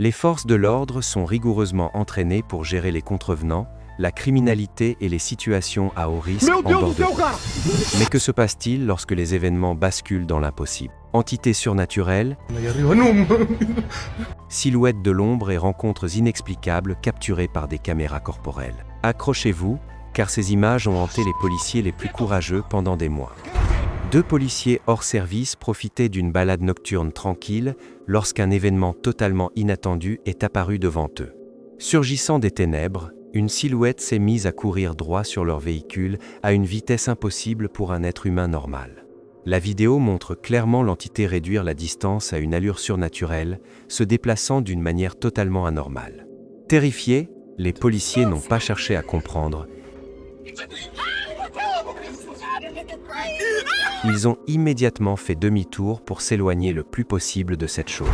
Les forces de l'ordre sont rigoureusement entraînées pour gérer les contrevenants, la criminalité et les situations à haut risque en bord de route. Mais que se passe-t-il lorsque les événements basculent dans l'impossible? Entités surnaturelles, silhouettes de l'ombre et rencontres inexplicables capturées par des caméras corporelles. Accrochez-vous, car ces images ont hanté les policiers les plus courageux pendant des mois. 2 policiers hors service profitaient d'une balade nocturne tranquille lorsqu'un événement totalement inattendu est apparu devant eux. Surgissant des ténèbres, une silhouette s'est mise à courir droit sur leur véhicule à une vitesse impossible pour un être humain normal. La vidéo montre clairement l'entité réduire la distance à une allure surnaturelle, se déplaçant d'une manière totalement anormale. Terrifiés, les policiers n'ont pas cherché à comprendre. Ils ont immédiatement fait demi-tour pour s'éloigner le plus possible de cette chose.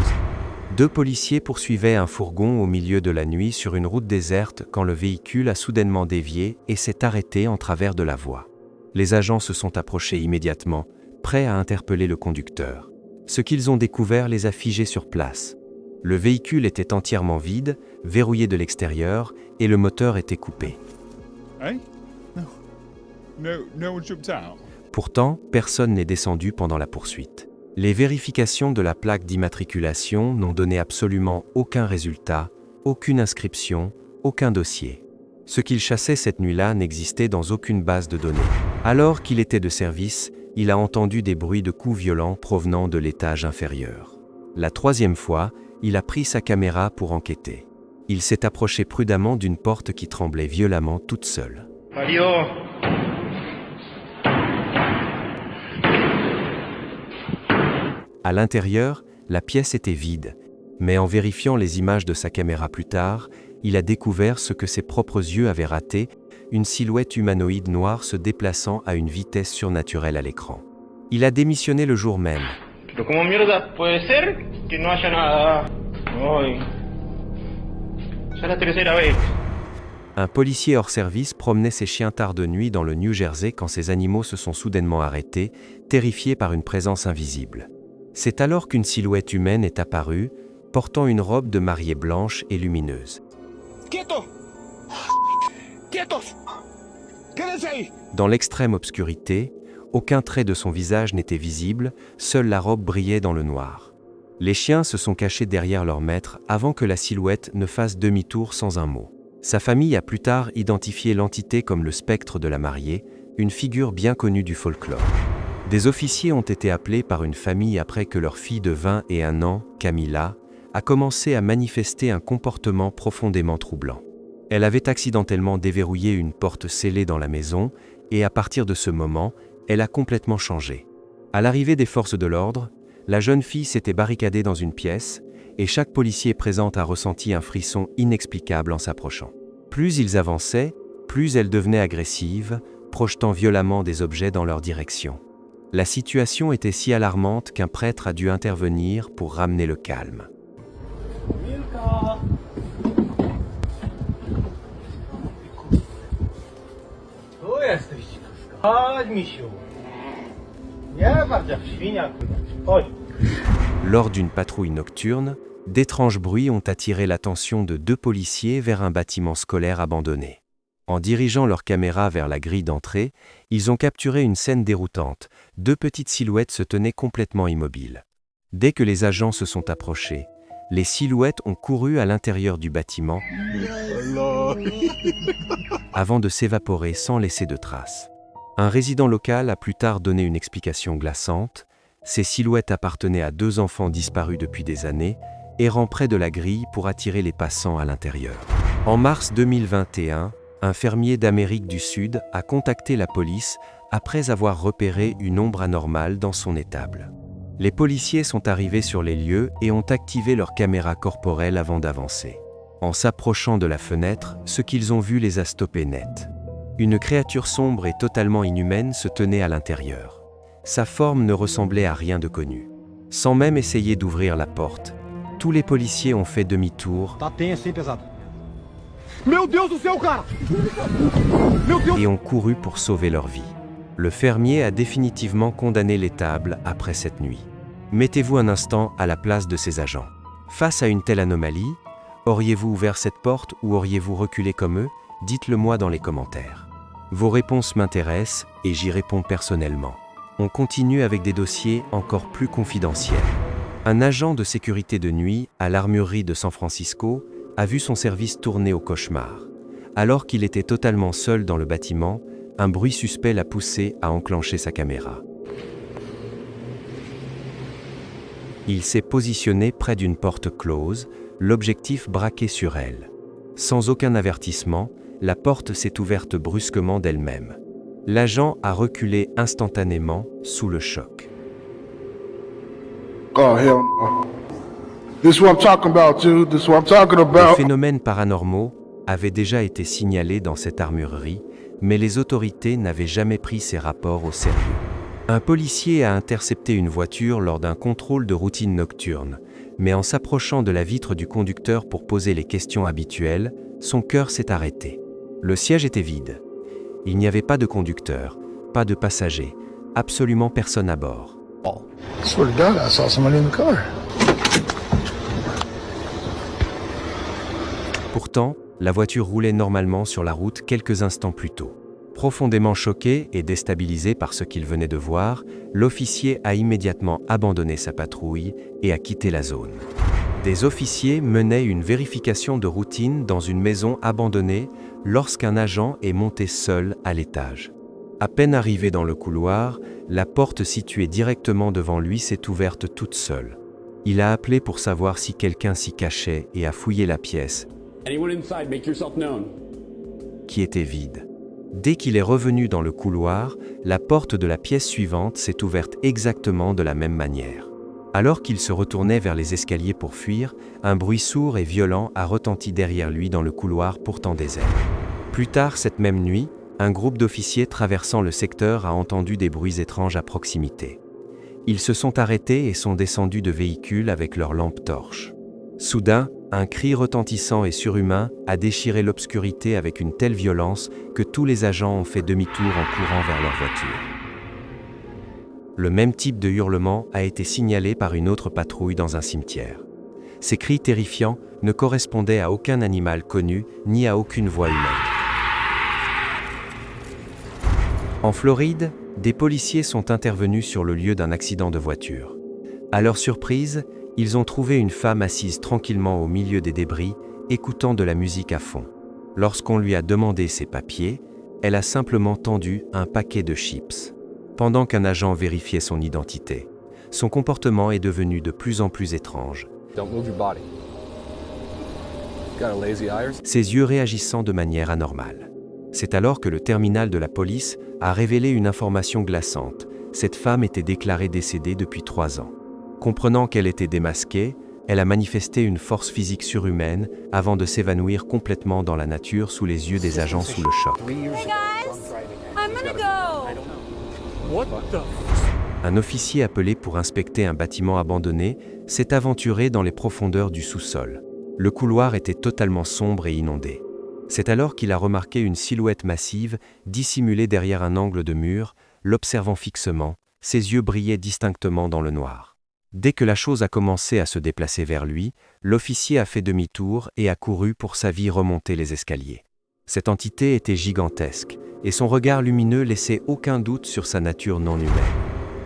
2 policiers poursuivaient un fourgon au milieu de la nuit sur une route déserte quand le véhicule a soudainement dévié et s'est arrêté en travers de la voie. Les agents se sont approchés immédiatement, prêts à interpeller le conducteur. Ce qu'ils ont découvert les a figés sur place. Le véhicule était entièrement vide, verrouillé de l'extérieur, et le moteur était coupé. No one jumped out. Pourtant, personne n'est descendu pendant la poursuite. Les vérifications de la plaque d'immatriculation n'ont donné absolument aucun résultat, aucune inscription, aucun dossier. Ce qu'il chassait cette nuit-là n'existait dans aucune base de données. Alors qu'il était de service, il a entendu des bruits de coups violents provenant de l'étage inférieur. La 3e fois, il a pris sa caméra pour enquêter. Il s'est approché prudemment d'une porte qui tremblait violemment toute seule. À l'intérieur, la pièce était vide, mais en vérifiant les images de sa caméra plus tard, il a découvert ce que ses propres yeux avaient raté, une silhouette humanoïde noire se déplaçant à une vitesse surnaturelle à l'écran. Il a démissionné le jour même. Un policier hors service promenait ses chiens tard de nuit dans le New Jersey quand ces animaux se sont soudainement arrêtés, terrifiés par une présence invisible. C'est alors qu'une silhouette humaine est apparue, portant une robe de mariée blanche et lumineuse. Dans l'extrême obscurité, aucun trait de son visage n'était visible, seule la robe brillait dans le noir. Les chiens se sont cachés derrière leur maître avant que la silhouette ne fasse demi-tour sans un mot. Sa famille a plus tard identifié l'entité comme le spectre de la mariée, une figure bien connue du folklore. Des officiers ont été appelés par une famille après que leur fille de 21 ans, Camilla, a commencé à manifester un comportement profondément troublant. Elle avait accidentellement déverrouillé une porte scellée dans la maison et à partir de ce moment, elle a complètement changé. À l'arrivée des forces de l'ordre, la jeune fille s'était barricadée dans une pièce et chaque policier présent a ressenti un frisson inexplicable en s'approchant. Plus ils avançaient, plus elle devenait agressive, projetant violemment des objets dans leur direction. La situation était si alarmante qu'un prêtre a dû intervenir pour ramener le calme. Lors d'une patrouille nocturne, d'étranges bruits ont attiré l'attention de 2 policiers vers un bâtiment scolaire abandonné. En dirigeant leur caméra vers la grille d'entrée, ils ont capturé une scène déroutante. 2 petites silhouettes se tenaient complètement immobiles. Dès que les agents se sont approchés, les silhouettes ont couru à l'intérieur du bâtiment avant de s'évaporer sans laisser de traces. Un résident local a plus tard donné une explication glaçante. Ces silhouettes appartenaient à 2 enfants disparus depuis des années, errant près de la grille pour attirer les passants à l'intérieur. En mars 2021, un fermier d'Amérique du Sud a contacté la police après avoir repéré une ombre anormale dans son étable. Les policiers sont arrivés sur les lieux et ont activé leurs caméras corporelles avant d'avancer. En s'approchant de la fenêtre, ce qu'ils ont vu les a stoppés net. Une créature sombre et totalement inhumaine se tenait à l'intérieur. Sa forme ne ressemblait à rien de connu. Sans même essayer d'ouvrir la porte, tous les policiers ont fait demi-tour et ont couru pour sauver leur vie. Le fermier a définitivement condamné l'étable après cette nuit. Mettez-vous un instant à la place de ses agents. Face à une telle anomalie, auriez-vous ouvert cette porte ou auriez-vous reculé comme eux? Dites-le moi dans les commentaires. Vos réponses m'intéressent et j'y réponds personnellement. On continue avec des dossiers encore plus confidentiels. Un agent de sécurité de nuit à l'armurerie de San Francisco a vu son service tourner au cauchemar. Alors qu'il était totalement seul dans le bâtiment, un bruit suspect l'a poussé à enclencher sa caméra. Il s'est positionné près d'une porte close, l'objectif braqué sur elle. Sans aucun avertissement, la porte s'est ouverte brusquement d'elle-même. L'agent a reculé instantanément sous le choc. Oh, hell no. This is what I'm talking about, dude. This is what I'm talking Des about. phénomènes paranormaux avaient déjà été signalés dans cette armurerie, mais les autorités n'avaient jamais pris ces rapports au sérieux. Un policier a intercepté une voiture lors d'un contrôle de routine nocturne, mais en s'approchant de la vitre du conducteur pour poser les questions habituelles, son cœur s'est arrêté. Le siège était vide. Il n'y avait pas de conducteur, pas de passagers, absolument personne à bord. I swear to God, I saw somebody in the car. Pourtant, la voiture roulait normalement sur la route quelques instants plus tôt. Profondément choqué et déstabilisé par ce qu'il venait de voir, l'officier a immédiatement abandonné sa patrouille et a quitté la zone. Des officiers menaient une vérification de routine dans une maison abandonnée lorsqu'un agent est monté seul à l'étage. À peine arrivé dans le couloir, la porte située directement devant lui s'est ouverte toute seule. Il a appelé pour savoir si quelqu'un s'y cachait et a fouillé la pièce, Anyone inside, make yourself known. qui était vide. Dès qu'il est revenu dans le couloir, la porte de la pièce suivante s'est ouverte exactement de la même manière. Alors qu'il se retournait vers les escaliers pour fuir, un bruit sourd et violent a retenti derrière lui dans le couloir pourtant désert. Plus tard cette même nuit, un groupe d'officiers traversant le secteur a entendu des bruits étranges à proximité. Ils se sont arrêtés et sont descendus de véhicules avec leurs lampes torches. Soudain, un cri retentissant et surhumain a déchiré l'obscurité avec une telle violence que tous les agents ont fait demi-tour en courant vers leur voiture. Le même type de hurlement a été signalé par une autre patrouille dans un cimetière. Ces cris terrifiants ne correspondaient à aucun animal connu ni à aucune voix humaine. En Floride, des policiers sont intervenus sur le lieu d'un accident de voiture. À leur surprise, ils ont trouvé une femme assise tranquillement au milieu des débris, écoutant de la musique à fond. Lorsqu'on lui a demandé ses papiers, elle a simplement tendu un paquet de chips. Pendant qu'un agent vérifiait son identité, son comportement est devenu de plus en plus étrange. Don't move your body. Got a lazy eye? Ses yeux réagissant de manière anormale. C'est alors que le terminal de la police a révélé une information glaçante. Cette femme était déclarée décédée depuis 3 ans. Comprenant qu'elle était démasquée, elle a manifesté une force physique surhumaine avant de s'évanouir complètement dans la nature sous les yeux des agents sous le choc. Hey guys, I'm gonna go. Un officier appelé pour inspecter un bâtiment abandonné s'est aventuré dans les profondeurs du sous-sol. Le couloir était totalement sombre et inondé. C'est alors qu'il a remarqué une silhouette massive dissimulée derrière un angle de mur, l'observant fixement, ses yeux brillaient distinctement dans le noir. Dès que la chose a commencé à se déplacer vers lui, l'officier a fait demi-tour et a couru pour sa vie remonter les escaliers. Cette entité était gigantesque, et son regard lumineux laissait aucun doute sur sa nature non humaine.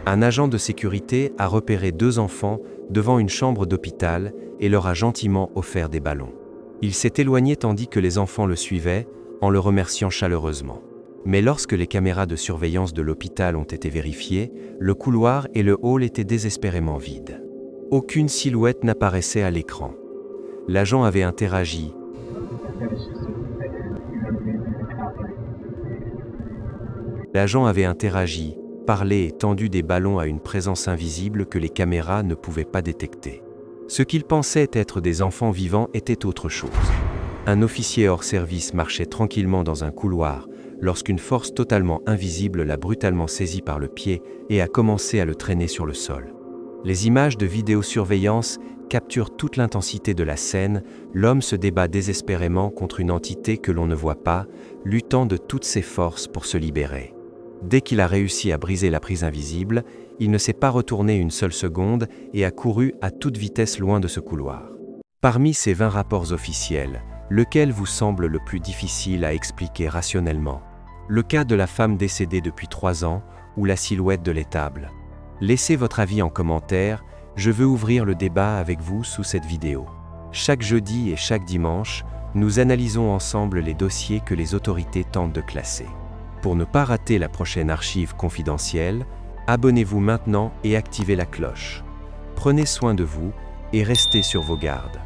Un agent de sécurité a repéré 2 enfants devant une chambre d'hôpital et leur a gentiment offert des ballons. Il s'est éloigné tandis que les enfants le suivaient, en le remerciant chaleureusement. Mais lorsque les caméras de surveillance de l'hôpital ont été vérifiées, le couloir et le hall étaient désespérément vides. Aucune silhouette n'apparaissait à l'écran. L'agent avait interagi. Parlé et tendu des ballons à une présence invisible que les caméras ne pouvaient pas détecter. Ce qu'il pensait être des enfants vivants était autre chose. Un officier hors service marchait tranquillement dans un couloir lorsqu'une force totalement invisible l'a brutalement saisi par le pied et a commencé à le traîner sur le sol. Les images de vidéosurveillance capturent toute l'intensité de la scène. L'homme se débat désespérément contre une entité que l'on ne voit pas, luttant de toutes ses forces pour se libérer. Dès qu'il a réussi à briser la prise invisible, il ne s'est pas retourné une seule seconde et a couru à toute vitesse loin de ce couloir. Parmi ces 20 rapports officiels, lequel vous semble le plus difficile à expliquer rationnellement? Le cas de la femme décédée depuis 3 ans ou la silhouette de l'étable? Laissez votre avis en commentaire, je veux ouvrir le débat avec vous sous cette vidéo. Chaque jeudi et chaque dimanche, nous analysons ensemble les dossiers que les autorités tentent de classer. Pour ne pas rater la prochaine archive confidentielle, abonnez-vous maintenant et activez la cloche. Prenez soin de vous et restez sur vos gardes.